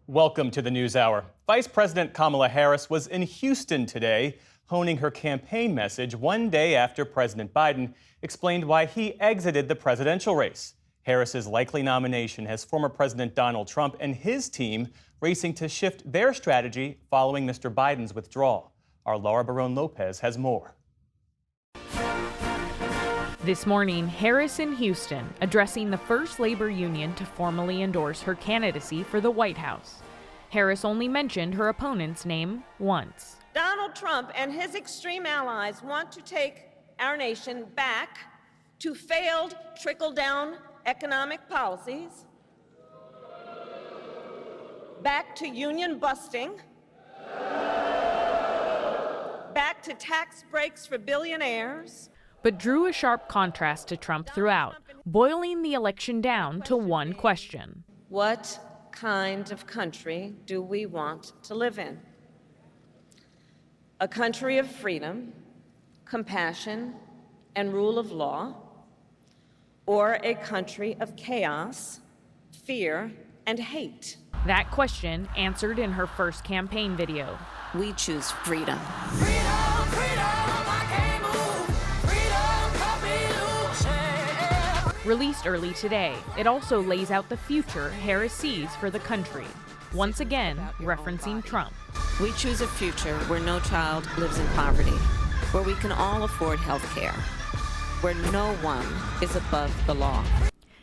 Welcome to the NewsHour. Vice President Kamala Harris was in Houston today, honing her campaign message one day after President Biden explained why he exited the presidential race. Harris's likely nomination has former President Donald Trump and his team racing to shift their strategy following Mr. Biden's withdrawal. Our Laura Barone-Lopez has more. This morning, Harris in Houston addressing the first labor union to formally endorse her candidacy for the White House. Harris only mentioned her opponent's name once. Donald Trump and his extreme allies want to take our nation back to failed trickle-down economic policies, back to union busting, back to tax breaks for billionaires, but drew a sharp contrast to Trump throughout, boiling the election down to one question. What kind of country do we want to live in? A country of freedom, compassion, and rule of law, or a country of chaos, fear, and hate? That question answered in her first campaign video. We choose freedom. Freedom, freedom, I can't move. Freedom, cut me loose. Released early today, it also lays out the future Harris sees for the country, once again referencing Trump. We choose a future where no child lives in poverty, where we can all afford health care, where no one is above the law.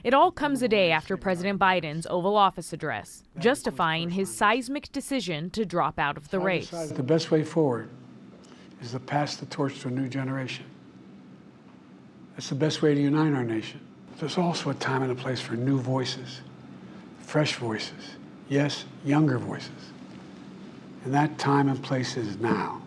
It all comes a day after President Biden's Oval Office address, justifying his seismic decision to drop out of the race. The best way forward is to pass the torch to a new generation. That's the best way to unite our nation. There's also a time and a place for new voices, fresh voices, yes, younger voices. And that time and place is now.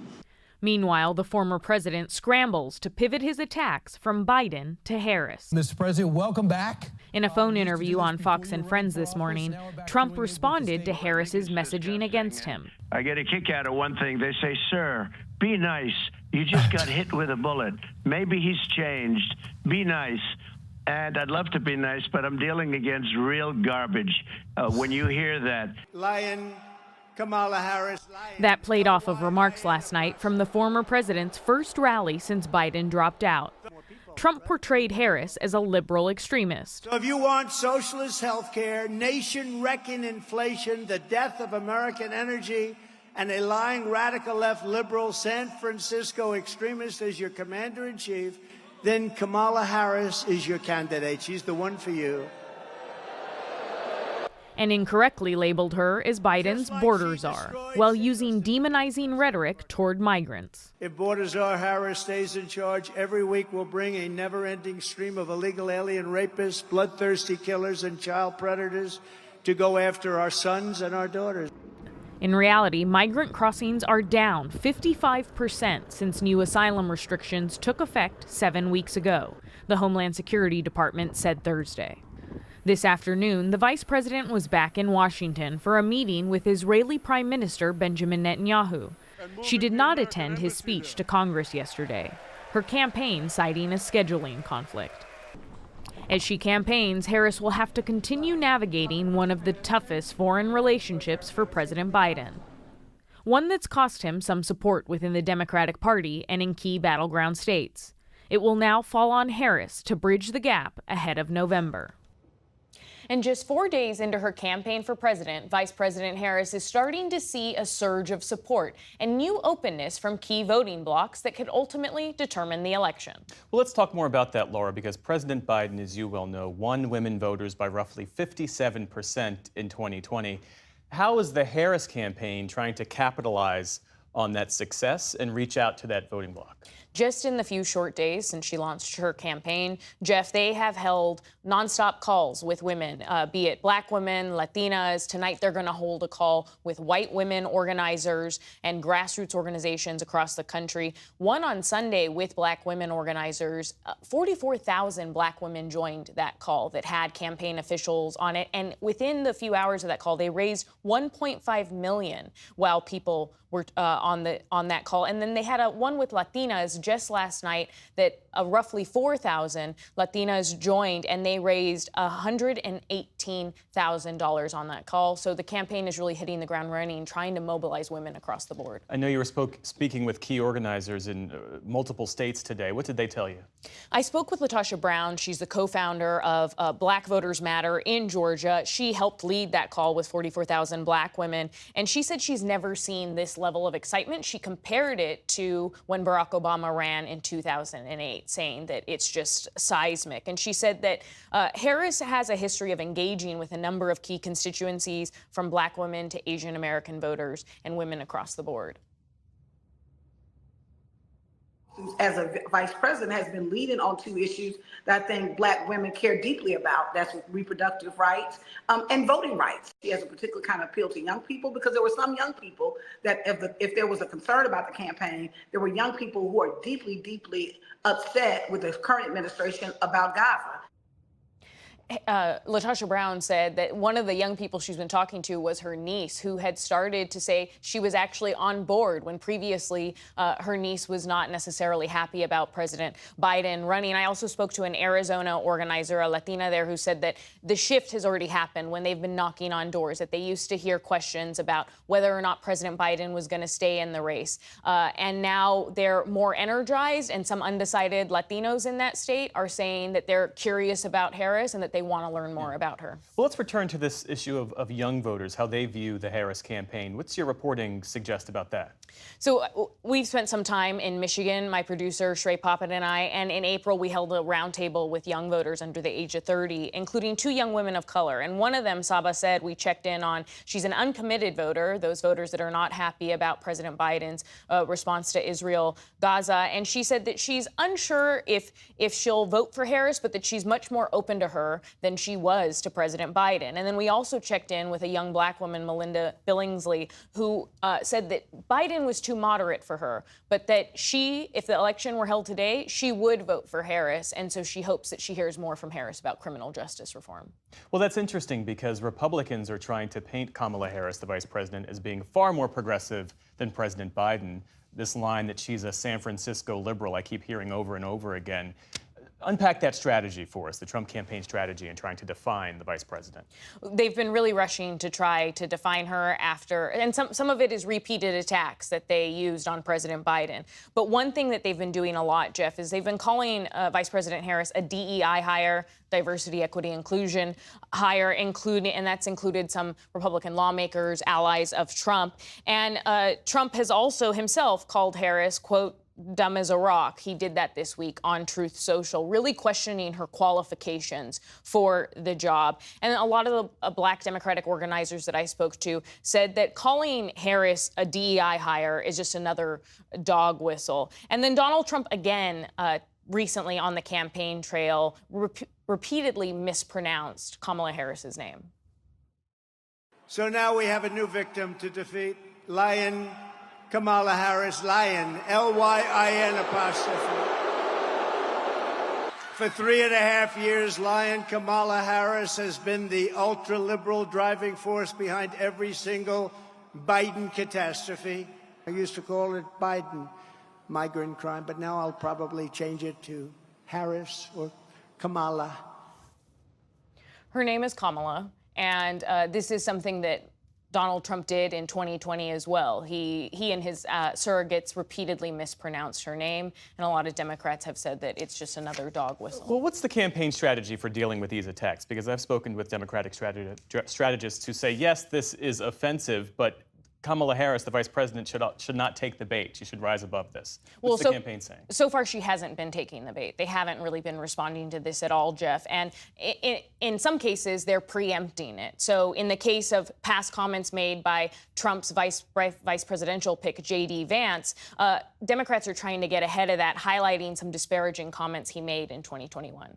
Meanwhile, the former president scrambles to pivot his attacks from Biden to Harris. Mr. President, welcome back. In a phone interview on Fox and Friends this morning, Trump responded to Harris's messaging against him. I get a kick out of one thing. They say, sir, be nice. You just got hit with a bullet. Maybe he's changed. Be nice. And I'd love to be nice, but I'm dealing against real garbage. When you hear that. Lion Kamala Harris. That played off of remarks last night from the former president's first rally since Biden dropped out. Trump portrayed Harris as a liberal extremist. So if you want socialist health care, nation-wrecking inflation, the death of American energy, and a lying radical left liberal San Francisco extremist as your commander-in-chief, then Kamala Harris is your candidate. She's the one for you. And incorrectly labeled her as Biden's border czar, while using demonizing rhetoric toward migrants. If border czar Harris stays in charge, every week will bring a never-ending stream of illegal alien rapists, bloodthirsty killers, and child predators to go after our sons and our daughters. In reality, migrant crossings are down 55% since new asylum restrictions took effect 7 weeks ago, the Homeland Security Department said Thursday. This afternoon, the vice president was back in Washington for a meeting with Israeli Prime Minister Benjamin Netanyahu. She did not attend his speech to Congress yesterday, her campaign citing a scheduling conflict. As she campaigns, Harris will have to continue navigating one of the toughest foreign relationships for President Biden, one that's cost him some support within the Democratic Party and in key battleground states. It will now fall on Harris to bridge the gap ahead of November. And just 4 days into her campaign for president, Vice President Harris is starting to see a surge of support and new openness from key voting blocs that could ultimately determine the election. Well, let's talk more about that, Laura, because President Biden, as you well know, won women voters by roughly 57% in 2020. How is the Harris campaign trying to capitalize on that success and reach out to that voting bloc? Just in the few short days since she launched her campaign, Jeff, they have held nonstop calls with women, be it Black women, Latinas. Tonight, they're going to hold a call with white women organizers and grassroots organizations across the country. One on Sunday with Black women organizers. 44,000 Black women joined that call that had campaign officials on it. And within the few hours of that call, they raised $1.5 million while people were on that call. And then they had one with Latinas just last night that roughly 4,000 Latinas joined, and they raised $118,000 on that call. So the campaign is really hitting the ground running, trying to mobilize women across the board. I know you were speaking with key organizers in multiple states today. What did they tell you? I spoke with LaTosha Brown. She's the co-founder of Black Voters Matter in Georgia. She helped lead that call with 44,000 black women, and she said she's never seen this level of excitement. She compared it to when Barack Obama ran in 2008, saying that it's just seismic. And she said that Harris has a history of engaging with a number of key constituencies, from black women to Asian American voters and women across the board. As a vice president, has been leading on two issues that I think black women care deeply about. That's reproductive rights and voting rights. She has a particular kind of appeal to young people, because there were some young people that if there was a concern about the campaign, there were young people who are deeply, deeply upset with the current administration about Gaza. LaTosha Brown said that one of the young people she's been talking to was her niece, who had started to say she was actually on board when previously her niece was not necessarily happy about President Biden running. I also spoke to an Arizona organizer, a Latina there, who said that the shift has already happened when they've been knocking on doors, that they used to hear questions about whether or not President Biden was going to stay in the race. And now they're more energized, and some undecided Latinos in that state are saying that they're curious about Harris and that they want to learn more about her. Well, let's return to this issue of young voters, how they view the Harris campaign. What's your reporting suggest about that? So we've spent some time in Michigan, my producer Shrey Poppet and I, and in April we held a roundtable with young voters under the age of 30, including two young women of color. And one of them, Saba said, we checked in on, she's an uncommitted voter, those voters that are not happy about President Biden's response to Israel, Gaza. And she said that she's unsure if she'll vote for Harris, but that she's much more open to her than she was to President Biden. And then we also checked in with a young black woman, Melinda Billingsley, who said that Biden was too moderate for her, but that she, if the election were held today, she would vote for Harris. And so she hopes that she hears more from Harris about criminal justice reform. Well, that's interesting, because Republicans are trying to paint Kamala Harris, the vice president, as being far more progressive than President Biden. This line that she's a San Francisco liberal, I keep hearing over and over again. Unpack that strategy for us, the Trump campaign strategy in trying to define the vice president. They've been really rushing to try to define her after, and some of it is repeated attacks that they used on President Biden. But one thing that they've been doing a lot, Jeff, is they've been calling Vice President Harris a DEI hire, diversity, equity, inclusion hire, and that's included some Republican lawmakers, allies of Trump. And Trump has also himself called Harris, quote, dumb as a rock. He did that this week on Truth Social, really questioning her qualifications for the job. And a lot of the black Democratic organizers that I spoke to said that calling Harris a DEI hire is just another dog whistle. And then Donald Trump again recently on the campaign trail repeatedly mispronounced Kamala Harris's name. So now we have a new victim to defeat. Lion Kamala Harris, Lion, L-Y-I-N apostrophe. For 3.5 years, Lion Kamala Harris has been the ultra-liberal driving force behind every single Biden catastrophe. I used to call it Biden migrant crime, but now I'll probably change it to Harris or Kamala. Her name is Kamala, and this is something that Donald Trump did in 2020 as well. He and his surrogates repeatedly mispronounced her name, and a lot of Democrats have said that it's just another dog whistle. Well, what's the campaign strategy for dealing with these attacks? Because I've spoken with Democratic strategists who say, yes, this is offensive, but Kamala Harris, the vice president, should not take the bait. She should rise above this. What's the campaign saying? So far, she hasn't been taking the bait. They haven't really been responding to this at all, Jeff. And in some cases, they're preempting it. So in the case of past comments made by Trump's vice presidential pick, J.D. Vance, Democrats are trying to get ahead of that, highlighting some disparaging comments he made in 2021.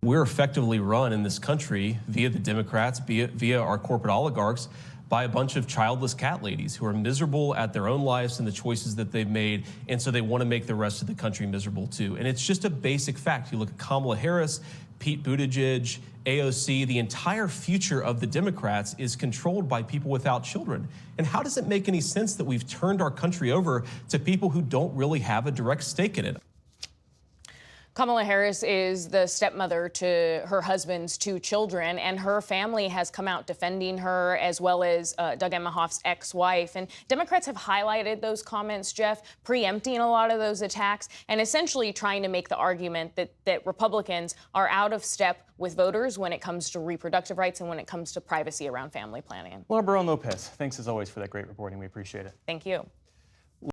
We're effectively run in this country via the Democrats, via our corporate oligarchs, by a bunch of childless cat ladies who are miserable at their own lives and the choices that they've made, and so they want to make the rest of the country miserable too. And it's just a basic fact. You look at Kamala Harris, Pete Buttigieg, AOC, the entire future of the Democrats is controlled by people without children. And how does it make any sense that we've turned our country over to people who don't really have a direct stake in it? Kamala Harris is the stepmother to her husband's 2 children, and her family has come out defending her, as well as Doug Emhoff's ex-wife. And Democrats have highlighted those comments, Jeff, preempting a lot of those attacks and essentially trying to make the argument that Republicans are out of step with voters when it comes to reproductive rights and when it comes to privacy around family planning. Laura Barone Lopez, thanks as always for that great reporting. We appreciate it. Thank you.